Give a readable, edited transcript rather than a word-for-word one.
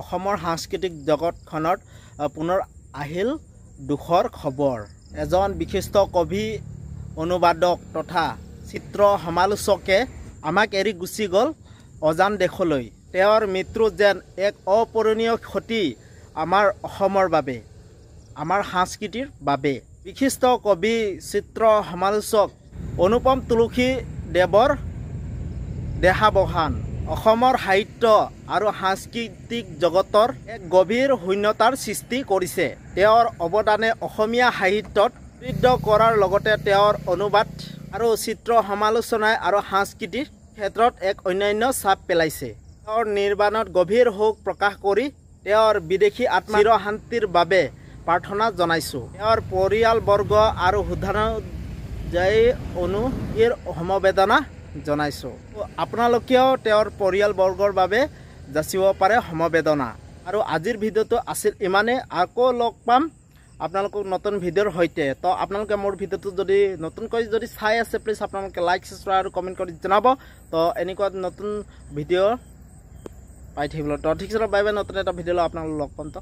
অসমৰ সাংস্কৃতিক জগতখনত পুনৰ আহিল দুখৰ খবৰ। এজন বিশিষ্ট কবি, অনুবাদক তথা চিত্ৰ সমালোচকে আমাক এৰি গুচি গ'ল অজান দেশলৈ। তেওঁৰ মৃত্যু যেন এক অপূৰণীয় ক্ষতি আমাৰ অসমৰ বাবে, আমাৰ সংস্কৃতিৰ বাবে। বিশিষ্ট কবি, চিত্ৰ সমালোচক অনুপম তুলসীদেৱৰ দেহাৱসান অসমৰ সাহিত্য আৰু সাংস্কৃতিক জগতৰ এক গভীৰ শূন্যতাৰ সৃষ্টি কৰিছে। তেওঁৰ অৱদানে অসমীয়া সাহিত্যত সমৃদ্ধ কৰাৰ লগতে তেওঁৰ অনুবাদ আৰু চিত্ৰ সমালোচনাই আৰু সাংস্কৃতিক ক্ষেত্ৰত এক অন্যান্য ছাপ পেলাইছে। তেওঁৰ নিৰ্বাণত গভীৰ শোক প্ৰকাশ কৰি তেওঁৰ বিদেশী আত্মাৰ শান্তিৰ বাবে প্ৰাৰ্থনা জনাইছোঁ। তেওঁৰ পৰিয়ালবৰ্গ আৰু শুদ্ধানুযায়ী অনুৰ সমবেদনা জনাইছোঁ। আপোনালোকেও তেওঁৰ পৰিয়ালবৰ্গৰ বাবে যাচিব পাৰে সমবেদনা। আৰু আজিৰ ভিডিঅ'টো আছিল ইমানেই। আকৌ লগ পাম আপোনালোকক নতুন ভিডিঅ'ৰ সৈতে। তো আপোনালোকে মোৰ ভিডিঅ'টো যদি নতুনকৈ যদি চাই আছে, প্লিজ আপোনালোকে লাইক, ছাবস্ক্ৰাইব আৰু কমেণ্ট কৰি জনাব। তো এনেকুৱা নতুন ভিডিঅ' পাই থাকিবলৈ। তো ঠিক আছে, বাই বাই। নতুন এটা ভিডিঅ'লৈ আপোনালোক লগ পাম। তো